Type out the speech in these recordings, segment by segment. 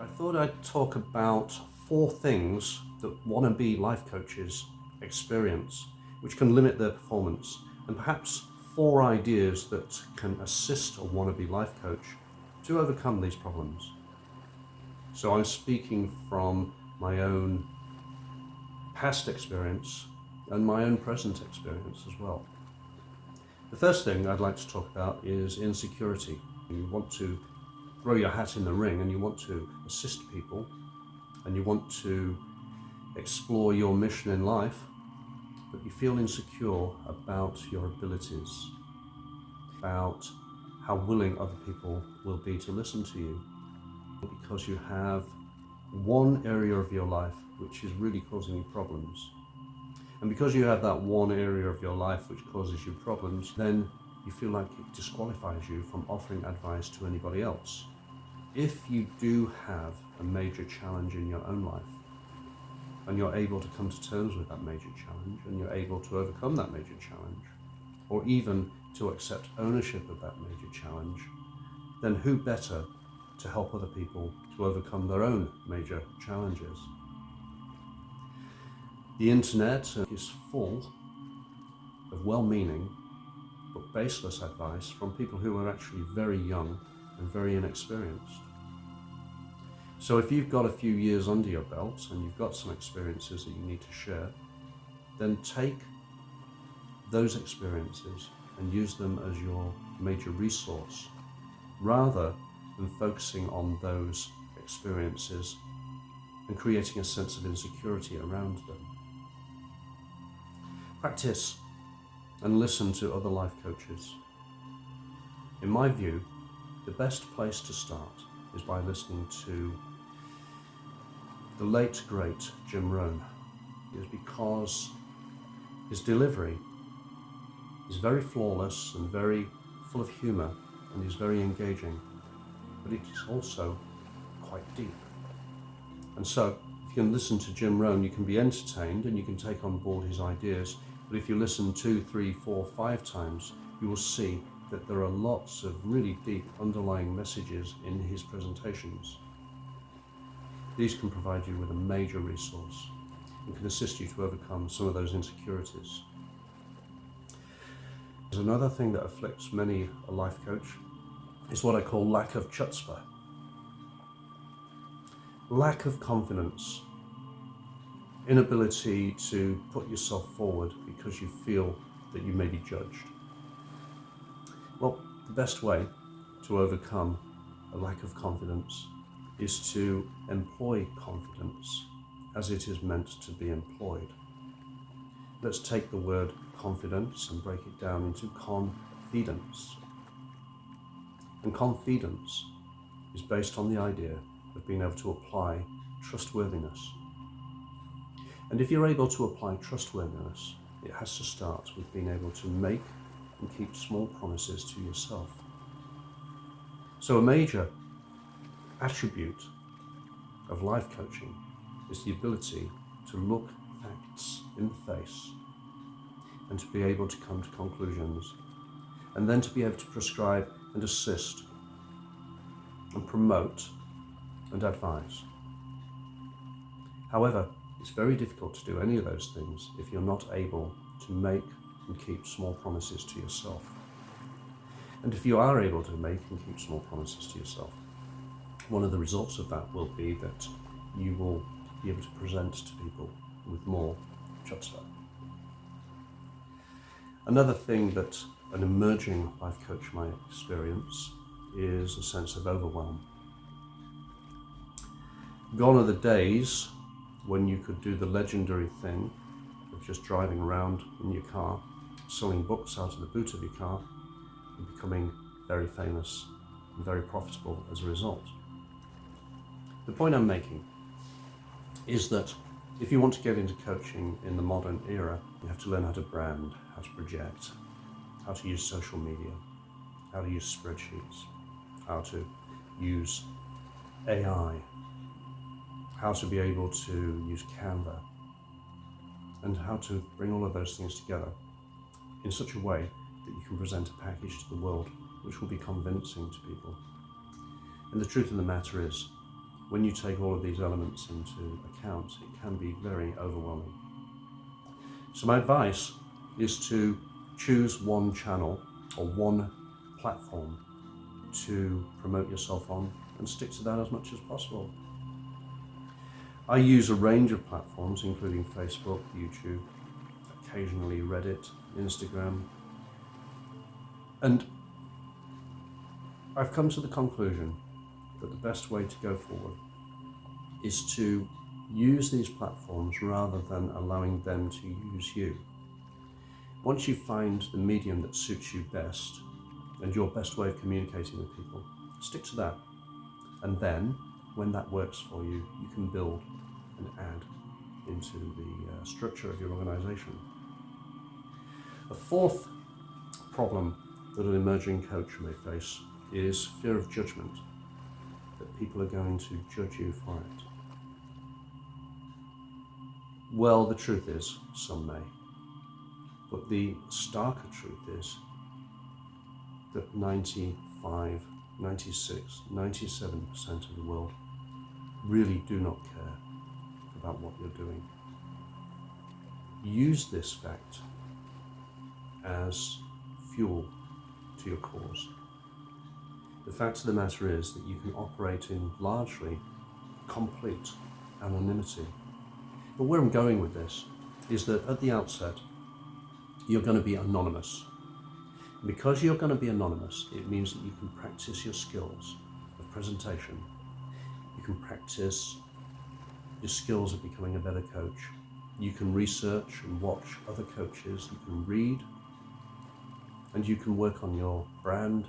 I thought I'd talk about 4 things that wannabe life coaches experience, which can limit their performance, and perhaps 4 ideas that can assist a wannabe life coach to overcome these problems. So I'm speaking from my own past experience and my own present experience as well. The first thing I'd like to talk about is insecurity. You want to throw your hat in the ring and you want to assist people and you want to explore your mission in life, but you feel insecure about your abilities, about how willing other people will be to listen to you, because you have one area of your life which is really causing you problems. And because you have that one area of your life which causes you problems, then you feel like it disqualifies you from offering advice to anybody else. If you do have a major challenge in your own life, and you're able to come to terms with that major challenge, and you're able to overcome that major challenge, or even to accept ownership of that major challenge, then who better to help other people to overcome their own major challenges? The internet is full of well-meaning but baseless advice from people who are actually very young and very inexperienced. So if you've got a few years under your belt and you've got some experiences that you need to share, then take those experiences and use them as your major resource, rather than focusing on those experiences and creating a sense of insecurity around them. Practice and listen to other life coaches. In my view, the best place to start is by listening to the late, great Jim Rohn. It is because his delivery is very flawless and very full of humor, and is very engaging, but it is also quite deep. And so, if you can listen to Jim Rohn, you can be entertained and you can take on board his ideas, but if you listen 2, 3, 4, 5 times, you will see that there are lots of really deep underlying messages in his presentations. These can provide you with a major resource and can assist you to overcome some of those insecurities. There's another thing that afflicts many a life coach is what I call lack of chutzpah. Lack of confidence, inability to put yourself forward because you feel that you may be judged. Well, the best way to overcome a lack of confidence is to employ confidence as it is meant to be employed. Let's take the word confidence and break it down into confidence. And confidence is based on the idea of being able to apply trustworthiness. And if you're able to apply trustworthiness, it has to start with being able to make and keep small promises to yourself. So a major attribute of life coaching is the ability to look facts in the face and to be able to come to conclusions, and then to be able to prescribe and assist and promote and advise. However, it's very difficult to do any of those things if you're not able to make and keep small promises to yourself. And if you are able to make and keep small promises to yourself, one of the results of that will be that you will be able to present to people with more chutzpah. Another thing that an emerging life coach might experience is a sense of overwhelm. Gone are the days when you could do the legendary thing of just driving around in your car, selling books out of the boot of your car, and becoming very famous and very profitable as a result. The point I'm making is that if you want to get into coaching in the modern era, you have to learn how to brand, how to project, how to use social media, how to use spreadsheets, how to use AI, how to be able to use Canva, and how to bring all of those things together in such a way that you can present a package to the world which will be convincing to people. And the truth of the matter is, when you take all of these elements into account, it can be very overwhelming. So my advice is to choose one channel or one platform to promote yourself on and stick to that as much as possible. I use a range of platforms, including Facebook, YouTube, occasionally Reddit, Instagram, and I've come to the conclusion that the best way to go forward is to use these platforms rather than allowing them to use you. Once you find the medium that suits you best and your best way of communicating with people, stick to that. And then, when that works for you, you can build and add into the structure of your organization. The fourth problem that an emerging coach may face is fear of judgment, that people are going to judge you for it. Well, the truth is, some may. But the starker truth is that 95, 96, 97% of the world really do not care about what you're doing. Use this fact as fuel to your cause. The fact of the matter is that you can operate in largely complete anonymity. But where I'm going with this is that at the outset, you're going to be anonymous. And because you're going to be anonymous, it means that you can practice your skills of presentation. You can practice your skills of becoming a better coach. You can research and watch other coaches. You can read, and you can work on your brand,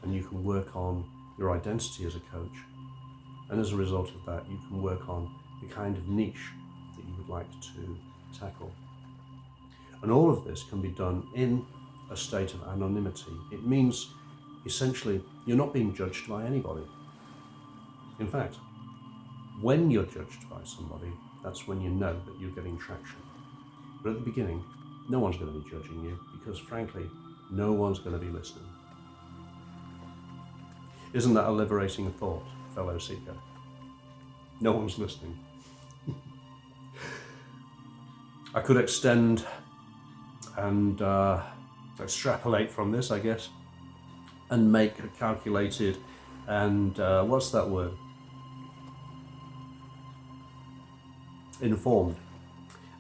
and you can work on your identity as a coach. And as a result of that, you can work on the kind of niche that you would like to tackle. And all of this can be done in a state of anonymity. It means, essentially, you're not being judged by anybody. In fact, when you're judged by somebody, that's when you know that you're getting traction. But at the beginning, no one's going to be judging you because, frankly, no one's going to be listening. Isn't that a liberating thought, fellow seeker? No one's listening. I could extend and extrapolate from this, I guess, and make a calculated and what's that word? Informed.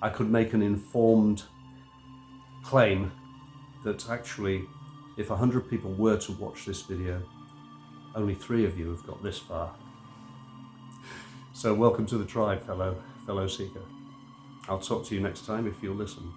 I could make an informed claim that actually, if 100 people were to watch this video, only 3 of you have got this far. So welcome to the tribe, fellow seeker. I'll talk to you next time if you'll listen.